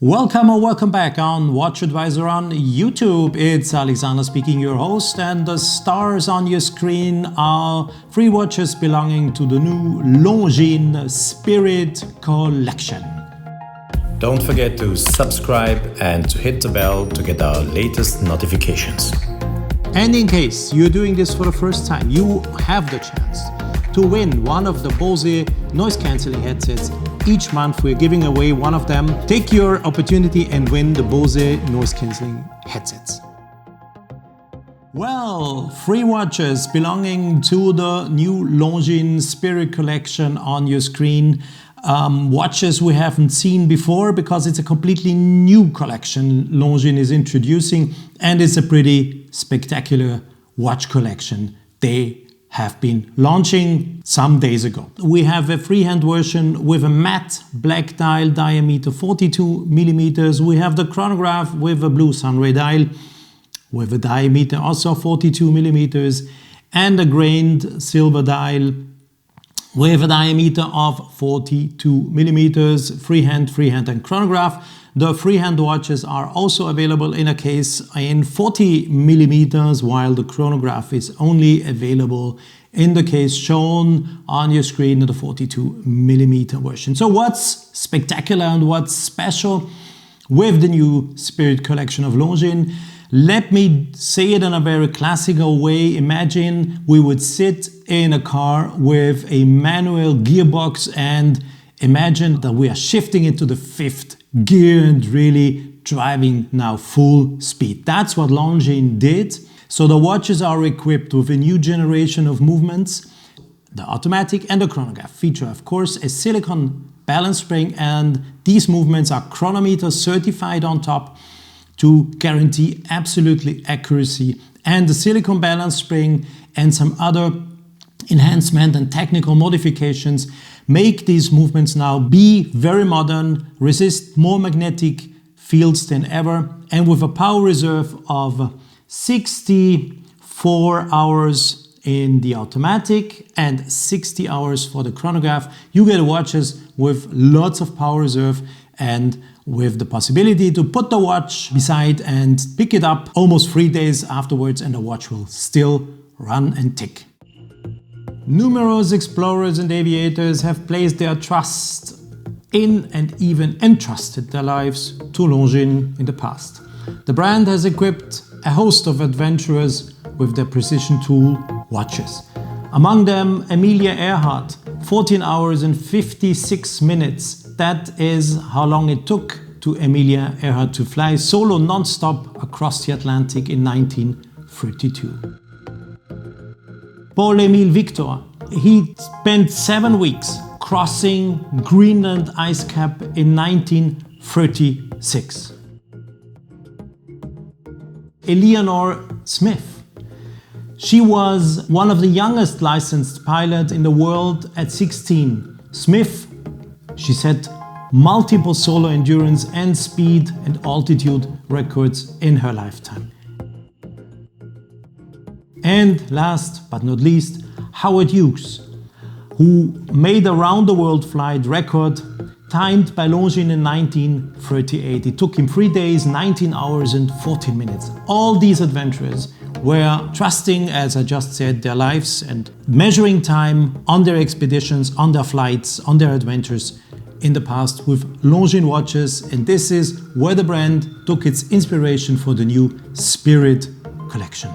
Welcome or welcome back on WatchAdvisor on YouTube. It's Alexander speaking, your host, and the stars on your screen are free watches belonging to the new Longines Spirit collection. Don't forget to subscribe and to hit the bell to get our latest notifications. And in case you're doing this for the first time, you have the chance to win one of the Bose noise cancelling headsets. Each month we're giving away one of them. Take your opportunity and win the Bose noise cancelling headsets. Well, free watches belonging to the new Longines Spirit collection on your screen. Watches we haven't seen before because it's a completely new collection Longines is introducing, and it's a pretty spectacular watch collection they have been launching some days ago. We have a freehand version with a matte black dial, diameter 42 millimeters. We have the chronograph with a blue Sunray dial with a diameter also 42 millimeters, and a grained silver dial with a diameter of 42 millimeters. Freehand and chronograph. The freehand watches are also available in a case in 40 millimeters, while the chronograph is only available in the case shown on your screen, the 42 millimeter version. So what's spectacular and what's special with the new Spirit collection of Longines? Let me say it in a very classical way. Imagine we would sit in a car with a manual gearbox and imagine that we are shifting into the fifth gear and really driving now full speed. That's what Longines did. So the watches are equipped with a new generation of movements. The automatic and the chronograph feature, of course, a silicone balance spring, and these movements are chronometer certified on top to guarantee absolutely accuracy. And the silicone balance spring and some other enhancement and technical modifications make these movements now be very modern, resist more magnetic fields than ever, and with a power reserve of 64 hours in the automatic and 60 hours for the chronograph, you get watches with lots of power reserve and with the possibility to put the watch beside and pick it up almost 3 days afterwards, and the watch will still run and tick. Numerous explorers and aviators have placed their trust in and even entrusted their lives to Longines in the past. The brand has equipped a host of adventurers with their precision tool watches. Among them, Amelia Earhart, 14 hours and 56 minutes. That is how long it took to Amelia Earhart to fly solo non-stop across the Atlantic in 1932. Paul-Emile Victor, he spent 7 weeks crossing Greenland ice cap in 1936. Eleanor Smith, she was one of the youngest licensed pilots in the world at 16. Smith, she set multiple solo endurance and speed and altitude records in her lifetime. And last but not least, Howard Hughes, who made a round-the-world flight record timed by Longines in 1938. It took him 3 days, 19 hours and 14 minutes. All these adventurers were trusting, as I just said, their lives and measuring time on their expeditions, on their flights, on their adventures in the past with Longines watches, and this is where the brand took its inspiration for the new Spirit collection.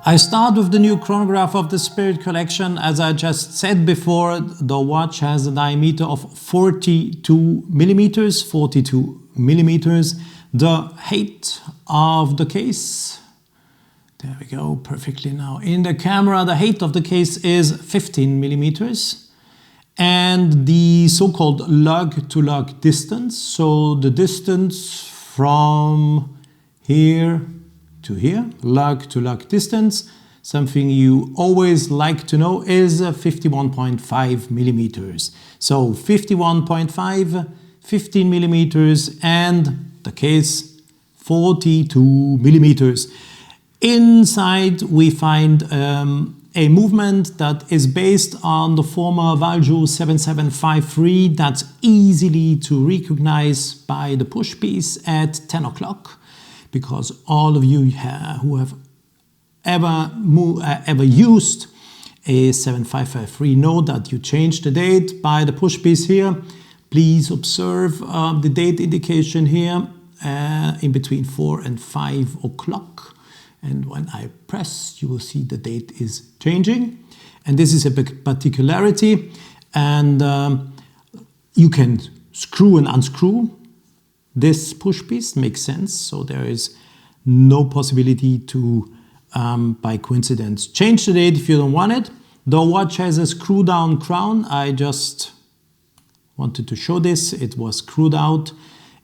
I start with the new chronograph of the Spirit collection. As I just said before, the watch has a diameter of 42 millimeters. The height of the case, there we go, perfectly now in the camera, the height of the case is 15 millimeters. And the so-called lug-to-lug distance, so the distance from here to here, lug-to-lug distance, something you always like to know, is 51.5 millimeters. So 51.5, 15 millimeters, and the case 42 millimeters. Inside we find a movement that is based on the former Valjoux 7753 that's easily to recognize by the push piece at 10 o'clock, because all of you who have ever used a 7553 know that you change the date by the push piece here. Please observe the date indication here in between 4 and 5 o'clock. And when I press, you will see the date is changing. And this is a particularity. And you can screw and unscrew this push piece, makes sense. So there is no possibility to, by coincidence, change the date if you don't want it. The watch has a screw down crown. I just wanted to show this. It was screwed out,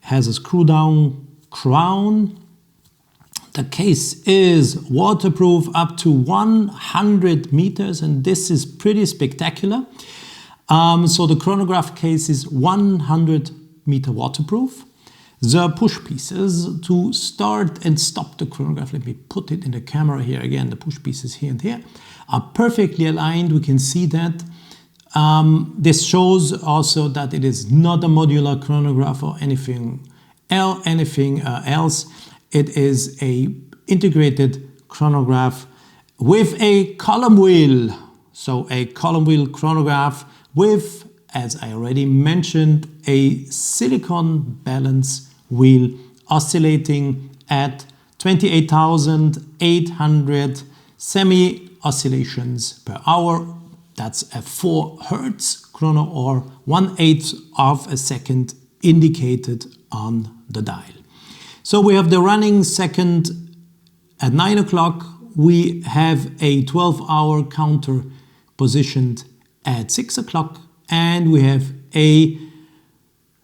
has a screw down crown. The case is waterproof up to 100 meters, and this is pretty spectacular. So the chronograph case is 100 meter waterproof. The push pieces to start and stop the chronograph, let me put it in the camera here again, the push pieces here and here, are perfectly aligned. We can see that. This shows also that it is not a modular chronograph or anything else. It is a integrated chronograph with a column wheel. So a column wheel chronograph with, as I already mentioned, a silicon balance wheel oscillating at 28,800 semi-oscillations per hour. That's a 4 Hertz chrono, or 1/8 of a second indicated on the dial. So we have the running second at 9 o'clock. We have a 12-hour counter positioned at 6 o'clock. And we have a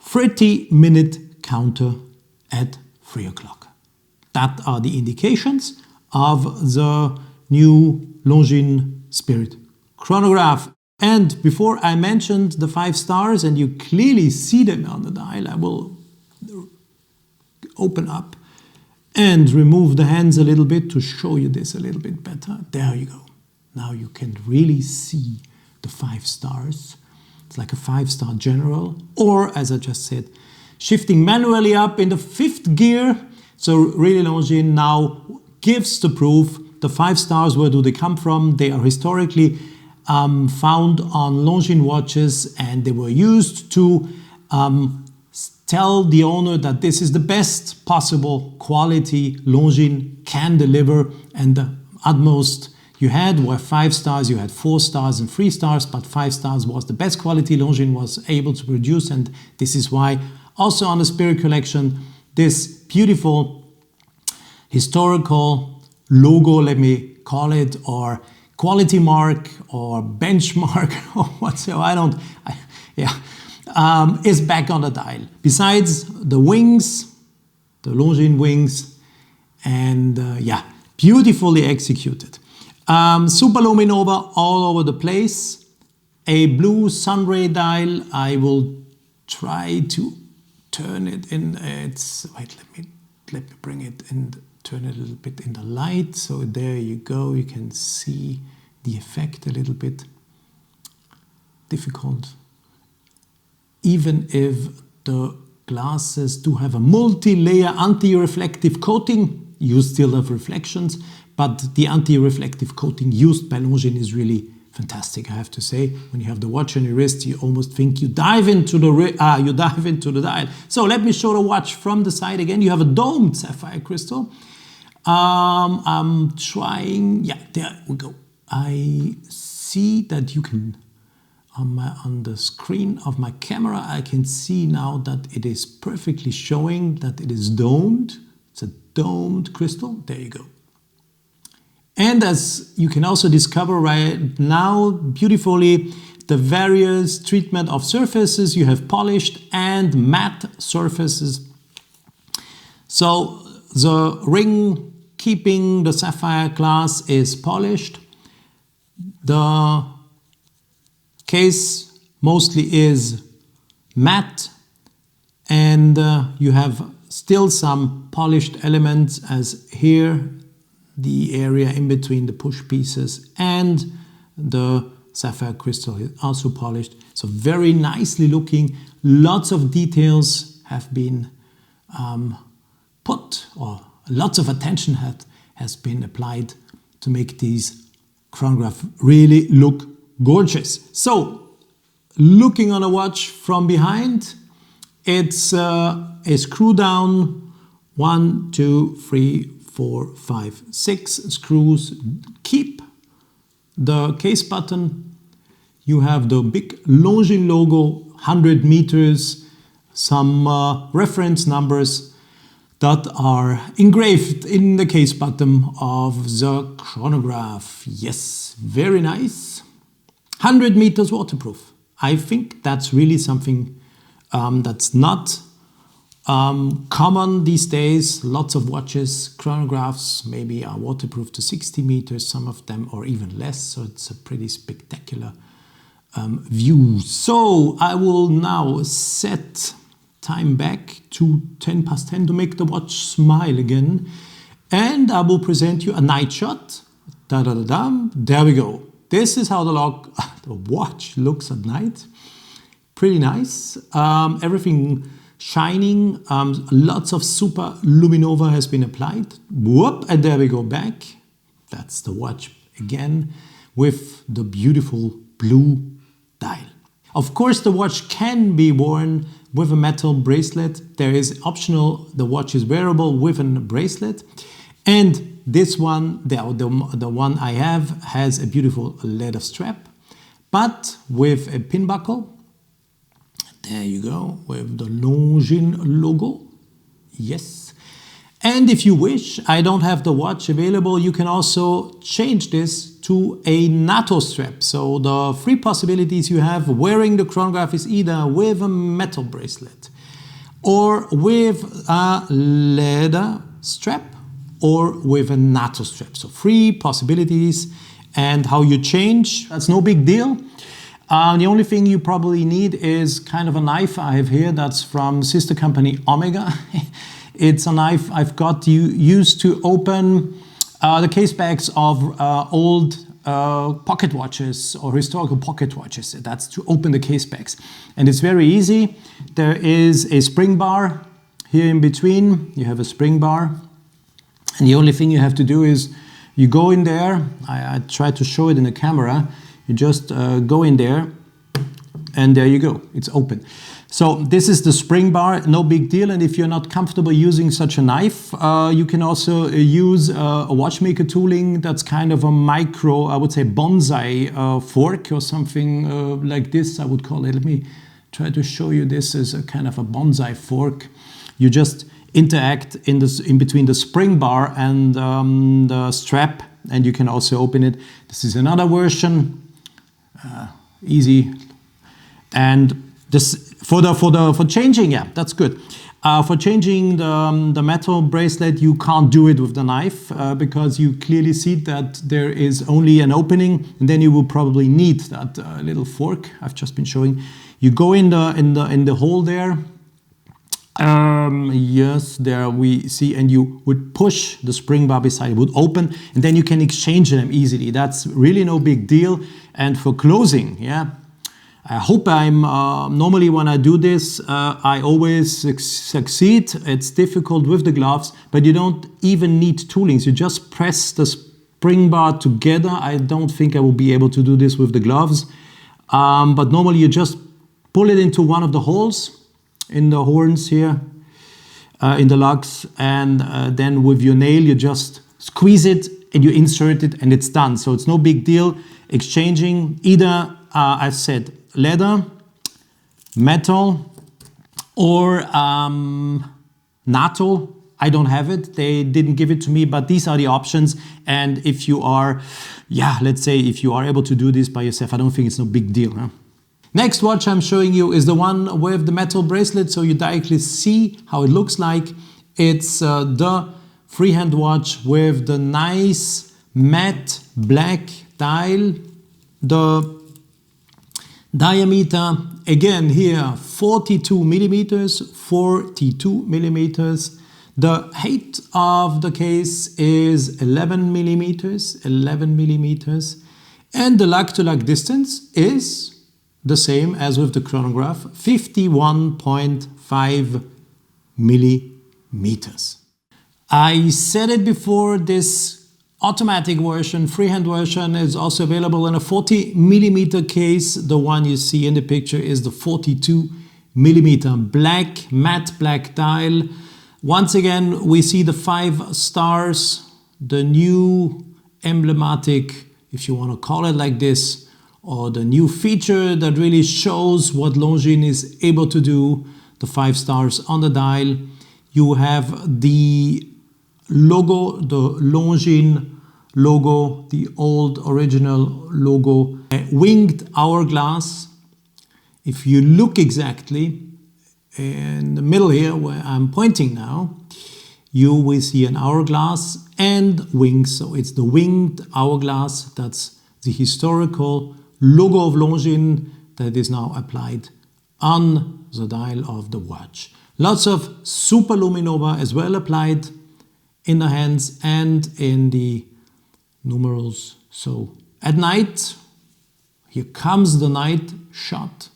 30-minute counter at 3 o'clock. That are the indications of the new Longines Spirit chronograph. And before I mentioned the 5 stars, and you clearly see them on the dial, I will open up and remove the hands a little bit to show you this a little bit better. There you go. Now you can really see the 5 stars. It's like a 5-star general, or as I just said, shifting manually up in the 5th gear. So really Longines now gives the proof. The 5 stars, where do they come from? They are historically found on Longines watches, and they were used to tell the owner that this is the best possible quality Longines can deliver, and the utmost you had were 5 stars, you had 4 stars and 3 stars, but 5 stars was the best quality Longines was able to produce, and this is why also on the Spirit collection, this beautiful historical logo, let me call it, or quality mark or benchmark or whatsoever, is back on the dial. Besides the wings, the Longines wings, and beautifully executed. Super luminova all over the place. A blue Sunray dial. I will try to turn it in. Wait, let me bring it and turn it a little bit in the light. So there you go. You can see the effect a little bit. Difficult. Even if the glasses do have a multi-layer anti-reflective coating, you still have reflections, but the anti-reflective coating used by Longines is really fantastic, I have to say. When you have the watch on your wrist, you almost think you dive into the dial. So let me show the watch from the side again. You have a domed sapphire crystal. I'm trying, there we go. I see that you can, on the screen of my camera, I can see now that it is perfectly showing that it is domed. It's a domed crystal. There you go. And as you can also discover right now beautifully, the various treatment of surfaces. You have polished and matte surfaces. So the ring keeping the sapphire glass is polished. The case mostly is matte, and you have still some polished elements, as here the area in between the push pieces, and the sapphire crystal is also polished. So very nicely looking. Lots of details have been put, or lots of attention has been applied to make these chronograph really look gorgeous. So looking on a watch from behind, it's a screw down, 1, 2, 3, 4, 5, 6 screws keep the case button. You have the big Longines logo, 100 meters, some reference numbers that are engraved in the case button of the chronograph. Yes, very nice. 100 meters waterproof. I think that's really something that's not common these days. Lots of watches, chronographs maybe are waterproof to 60 meters, some of them, or even less. So it's a pretty spectacular view. So I will now set time back to 10 past 10 to make the watch smile again. And I will present you a night shot. Da-da-da-dam. There we go. This is how the watch looks at night. Pretty nice. Everything shining. Lots of super luminova has been applied. Whoop, and there we go back. That's the watch again with the beautiful blue dial. Of course, the watch can be worn with a metal bracelet. There is optional, the watch is wearable with a bracelet. And this one, the one I have, has a beautiful leather strap, but with a pin buckle. There you go, with the Longines logo. Yes. And if you wish, I don't have the watch available, you can also change this to a NATO strap. So the three possibilities you have wearing the chronograph is either with a metal bracelet, or with a leather strap, or with a NATO strap. So three possibilities. And how you change, that's no big deal. The only thing you probably need is kind of a knife I have here. That's from sister company Omega. It's a knife I've got used to open the case backs of old pocket watches or historical pocket watches. That's to open the case backs. And it's very easy. There is a spring bar here in between. You have a spring bar. And the only thing you have to do is you go in there. I try to show it in the camera. You just go in there, and there you go, it's open. So this is the spring bar, no big deal. And if you're not comfortable using such a knife, you can also use a watchmaker tooling that's kind of a micro, I would say bonsai fork or something like this, I would call it. Let me try to show you this as a kind of a bonsai fork. You just interact in between the spring bar and the strap, and you can also open it. This is another version. Easy. And this for changing, yeah, that's good. For changing the metal bracelet, you can't do it with the knife because you clearly see that there is only an opening, and then you will probably need that little fork I've just been showing. You go in the hole there. Yes, there we see, and you would push the spring bar beside it, would open, and then you can exchange them easily. That's really no big deal. And for closing, yeah, I hope I'm normally when I do this, I always succeed. It's difficult with the gloves, but you don't even need toolings. You just press the spring bar together. I don't think I will be able to do this with the gloves, but normally you just pull it into one of the holes in the horns here, in the lugs, and then with your nail you just squeeze it and you insert it and it's done. So it's no big deal. Exchanging either, I said, leather, metal, or NATO. I don't have it. They didn't give it to me, but these are the options. And if you are, yeah, let's say if you are able to do this by yourself, I don't think it's no big deal. Huh? Next watch I'm showing you is the one with the metal bracelet, so you directly see how it looks like. It's the freehand watch with the nice matte black dial. The diameter, again here, 42 millimeters. The height of the case is 11 millimeters, and the lug-to-lug distance is the same as with the chronograph, 51.5 millimeters. I said it before, this automatic version, freehand version, is also available in a 40 millimeter case. The one you see in the picture is the 42 millimeter black, matte black dial. Once again, we see the 5 stars, the new emblematic, if you want to call it like this, or the new feature that really shows what Longines is able to do, the 5 stars on the dial. You have the logo, the Longines logo, the old original logo, a winged hourglass. If you look exactly in the middle here where I'm pointing now, you will see an hourglass and wings. So it's the winged hourglass. That's the historical logo of Longines that is now applied on the dial of the watch. Lots of superluminova as well applied in the hands and in the numerals. So at night, here comes the night shot.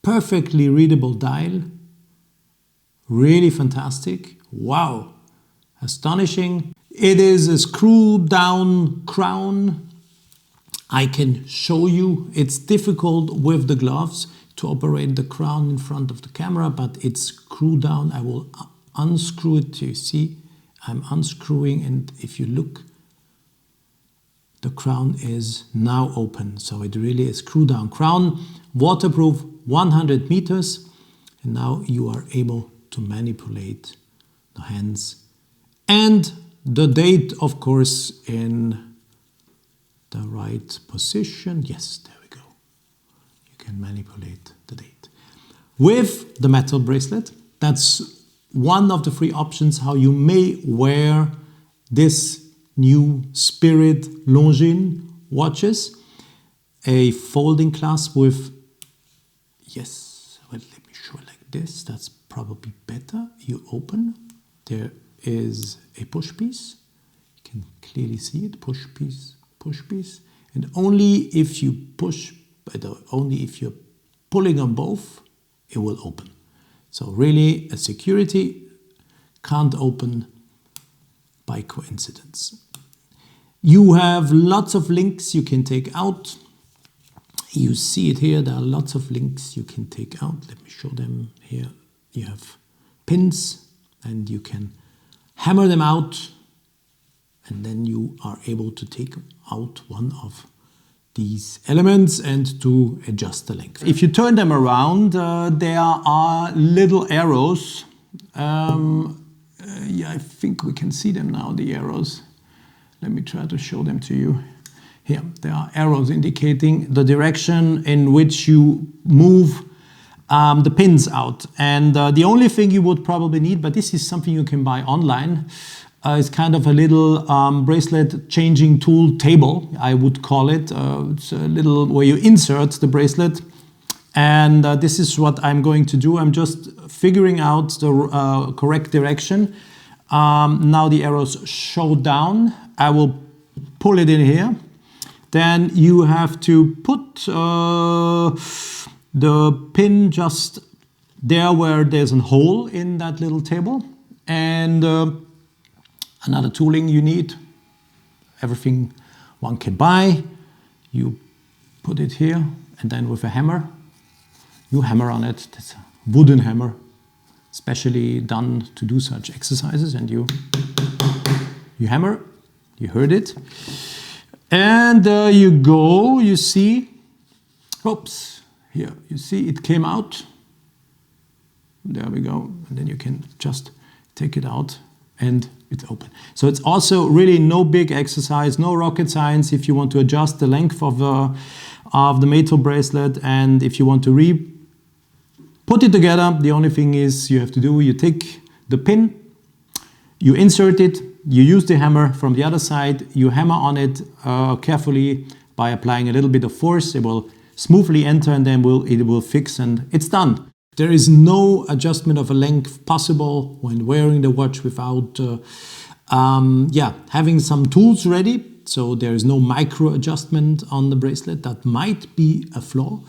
Perfectly readable dial. Really fantastic. Wow. Astonishing. It is a screw down crown. I can show you. It's difficult with the gloves to operate the crown in front of the camera, but it's screwed down. I will unscrew it. You see, I'm unscrewing, and if you look, the crown is now open. So it really is screw down crown, waterproof, 100 meters. And now you are able to manipulate the hands. And the date, of course, in the right position. Yes, there we go. You can manipulate the date. With the metal bracelet, that's one of the 3 options how you may wear this new Spirit Longines watches. A folding clasp with, yes, well, let me show it like this. That's probably better. You open, there is a push piece. You can clearly see it, push piece, and only if you push, only if you're pulling on both, it will open. So really, a security can't open by coincidence. You have lots of links you can take out. You see it here, there are lots of links you can take out. Let me show them here. You have pins and you can hammer them out, and then you are able to take out one of these elements and to adjust the length. If you turn them around, there are little arrows. Yeah, I think we can see them now, the arrows. Let me try to show them to you. Here, there are arrows indicating the direction in which you move the pins out. And the only thing you would probably need, but this is something you can buy online, is kind of a little bracelet changing tool table, I would call it. It's a little where you insert the bracelet. And this is what I'm going to do. I'm just figuring out the correct direction. Now the arrows show down. I will pull it in here. Then you have to put the pin just there where there's a hole in that little table. And another tooling you need, everything one can buy. You put it here, and then with a hammer, you hammer on it. That's a wooden hammer, specially done to do such exercises. And you hammer, you heard it. And you go, you see, oops, here, you see it came out. There we go. And then you can just take it out and it's open. So it's also really no big exercise, no rocket science if you want to adjust the length of the metal bracelet, and if you want to put it together, the only thing is you have to do, you take the pin, you insert it, you use the hammer from the other side, you hammer on it carefully by applying a little bit of force. It will smoothly enter, and then it will fix, and it's done. There is no adjustment of a length possible when wearing the watch without having some tools ready. So there is no micro adjustment on the bracelet. That might be a flaw.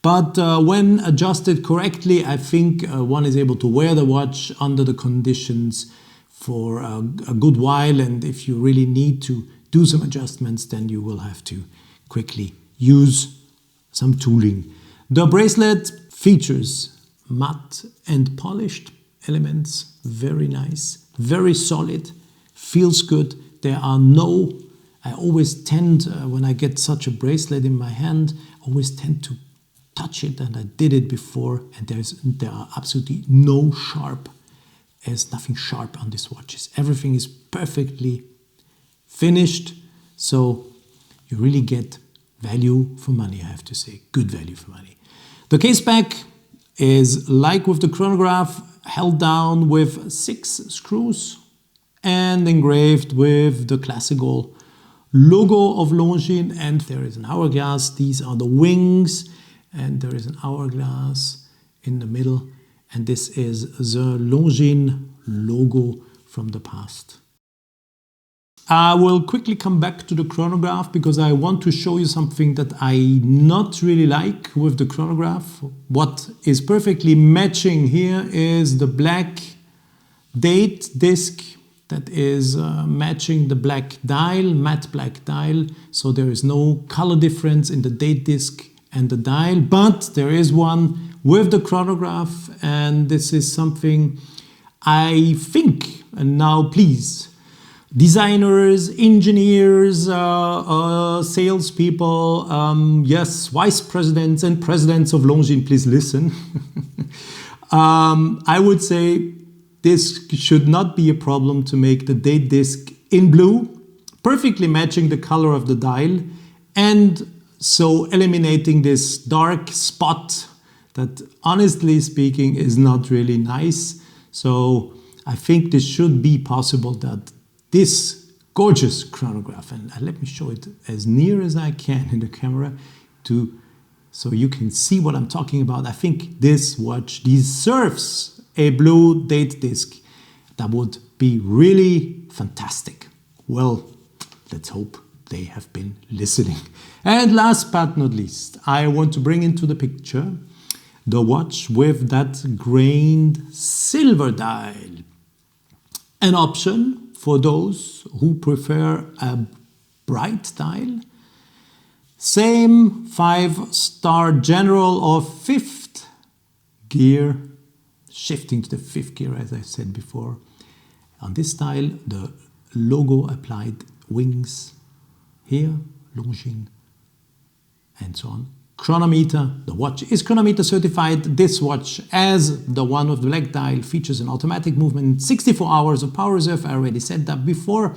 But when adjusted correctly, I think one is able to wear the watch under the conditions for a good while. And if you really need to do some adjustments, then you will have to quickly use some tooling. The bracelet features matte and polished elements. Very nice, very solid, feels good. There are no, I always tend, when I get such a bracelet in my hand, I always tend to touch it, and I did it before, and there are absolutely no sharp. There's nothing sharp on these watches. Everything is perfectly finished, so you really get value for money, I have to say. Good value for money. The case back is like with the chronograph, held down with 6 screws and engraved with the classical logo of Longines, and there is an hourglass. These are the wings, and there is an hourglass in the middle, and this is the Longines logo from the past. I will quickly come back to the chronograph because I want to show you something that I not really like with the chronograph. What is perfectly matching here is the black date disc that is matching the black dial, matte black dial. So there is no color difference in the date disc and the dial, but there is one with the chronograph, and this is something I think, and now please, designers, engineers, salespeople, yes, vice presidents and presidents of Longines, please listen. I would say this should not be a problem to make the date disc in blue, perfectly matching the color of the dial, and so eliminating this dark spot that, honestly speaking, is not really nice. So I think this should be possible, that this gorgeous chronograph, and let me show it as near as I can in the camera so you can see what I'm talking about. I think this watch deserves a blue date disc. That would be really fantastic. Well, let's hope they have been listening. And last but not least, I want to bring into the picture the watch with that grained silver dial. An option for those who prefer a bright dial. Same 5-star general or 5th gear, shifting to the 5th gear as I said before. On this dial, the logo applied wings here, Longines, and so on. Chronometer, the watch is chronometer certified. This watch, as the one with the black dial, features an automatic movement, 64 hours of power reserve, I already said that before,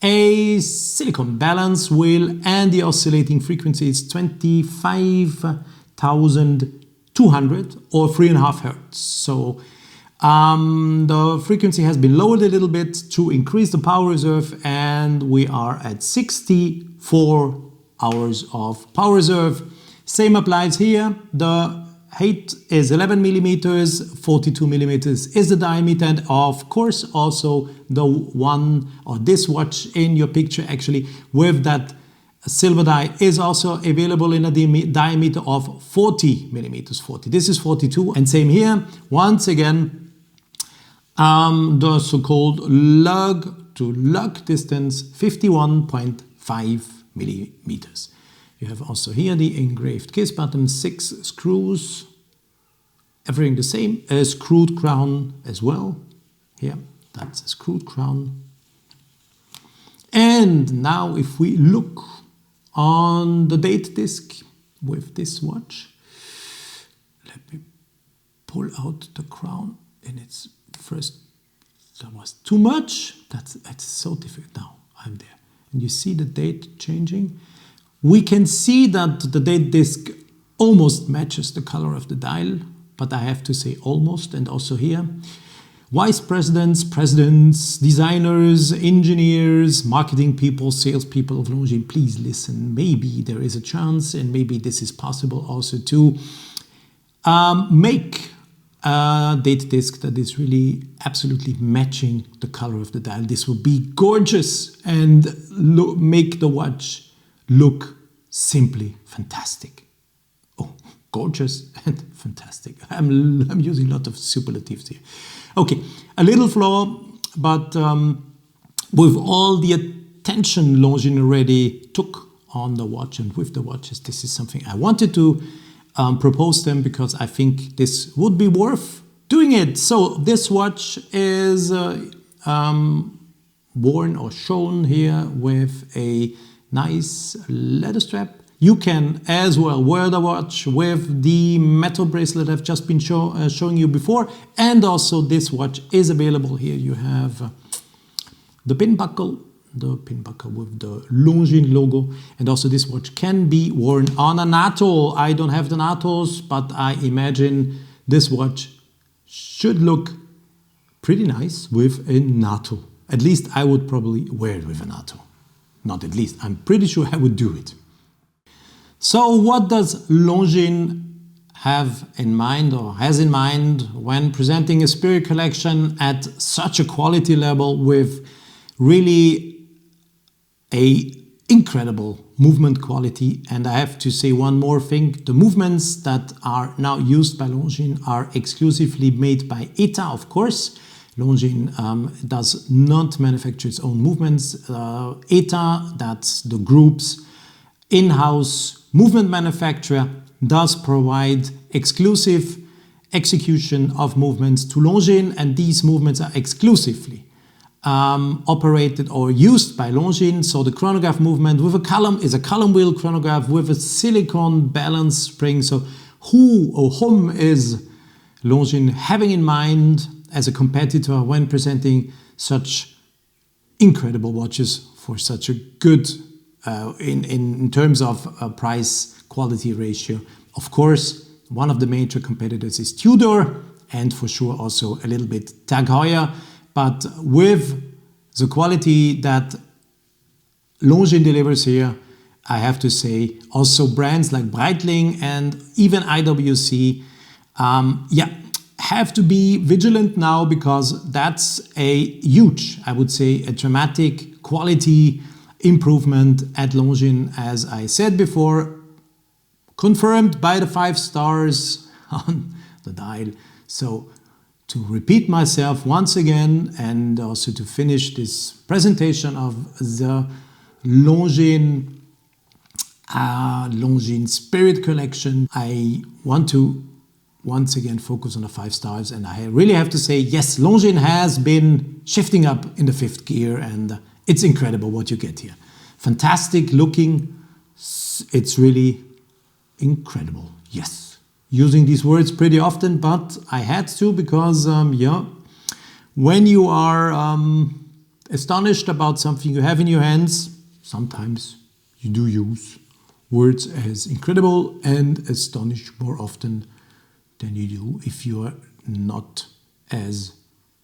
a silicone balance wheel, and the oscillating frequency is 25,200 or 3.5 Hertz. So the frequency has been lowered a little bit to increase the power reserve, and we are at 64 hours of power reserve. Same applies here. The height is 11 millimeters, 42 millimeters is the diameter, and of course also the one, or this watch in your picture actually with that silver die is also available in a diameter of 40 millimeters. 40. This is 42, and same here. Once again, the so-called lug to lug distance, 51.5 millimeters. You have also here the engraved case bottom, 6 screws, everything the same, a screwed crown as well. Here, that's a screwed crown. And now if we look on the date disc with this watch, let me pull out the crown in its first, that was too much. That's so difficult. Now I'm there. And you see the date changing. We can see that the date disc almost matches the color of the dial, but I have to say almost. And also here, vice presidents, presidents, designers, engineers, marketing people, salespeople of Longines, please listen. Maybe there is a chance, and maybe this is possible also to make date disc that is really absolutely matching the color of the dial. This will be gorgeous and make the watch look simply fantastic. Oh, gorgeous and fantastic. I'm using a lot of superlatives here. Okay, a little flaw, but with all the attention Longines already took on the watch and with the watches, this is something I wanted to propose them because I think this would be worth doing it. So this watch is worn or shown here with a nice leather strap. You can as well wear the watch with the metal bracelet I've just been showing you before, and also this watch is available here. You have the pin buckle with the Longines logo, and also this watch can be worn on a NATO. I don't have the NATOs, but I imagine this watch should look pretty nice with a NATO. At least I would probably wear it with a NATO. Not at least, I'm pretty sure I would do it. So what does Longines have in mind or has in mind when presenting a Spirit collection at such a quality level with really a incredible movement quality? And I have to say one more thing. The movements that are now used by Longines are exclusively made by ETA, of course. Longines does not manufacture its own movements. ETA, that's the group's in-house movement manufacturer, does provide exclusive execution of movements to Longines, and these movements are exclusively operated or used by Longines. So the chronograph movement with a column is a column wheel chronograph with a silicone balance spring. So who or whom is Longines having in mind as a competitor when presenting such incredible watches for such a good in terms of price quality ratio? Of course, one of the major competitors is Tudor, and for sure also a little bit Tag Heuer. But with the quality that Longines delivers here, I have to say also brands like Breitling and even IWC have to be vigilant now, because that's a huge, I would say, a dramatic quality improvement at Longines, as I said before, confirmed by the 5 stars on the dial. So to repeat myself once again, and also to finish this presentation of the Longines Spirit collection, I want to once again focus on the 5 stars, and I really have to say, yes, Longines has been shifting up in the 5th gear, and it's incredible what you get here. Fantastic looking, it's really incredible, yes. Using these words pretty often, but I had to, because when you are astonished about something you have in your hands, sometimes you do use words as incredible and astonish more often than you do if you are not as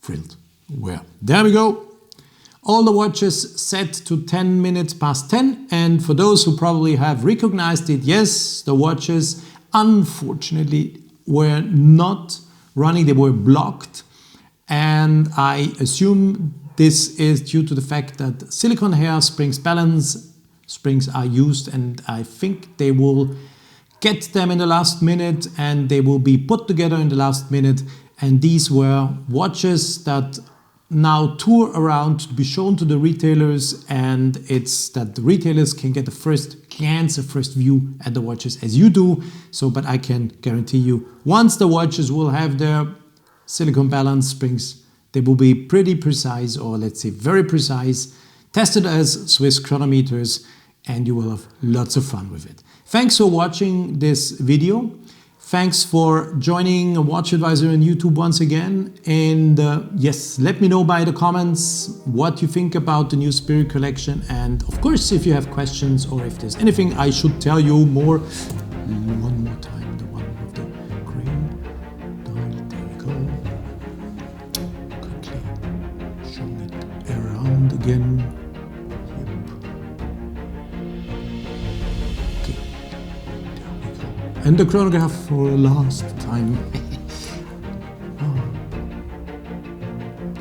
thrilled. Well, there we go. All the watches set to 10 minutes past 10, and for those who probably have recognized it, yes, the watches unfortunately were not running, they were blocked, and I assume this is due to the fact that silicone hairsprings, balance springs are used, and I think they will get them in the last minute and they will be put together in the last minute. And these were watches that now tour around to be shown to the retailers, and it's that the retailers can get the first glance, a first view at the watches as you do. So, but I can guarantee you, once the watches will have their silicone balance springs, they will be pretty precise, or let's say very precise, tested as Swiss chronometers, and you will have lots of fun with it. Thanks for watching this video. Thanks for joining WatchAdvisor on YouTube once again. And yes, let me know by the comments what you think about the new Spirit collection. And of course, if you have questions or if there's anything I should tell you more. One more time, the one with the green dial. There we go. Quickly show it around again. And the chronograph for the last time.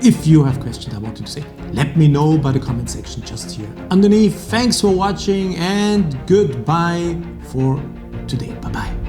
If you have questions I wanted to say, let me know by the comment section just here underneath. Thanks for watching and goodbye for today. Bye bye.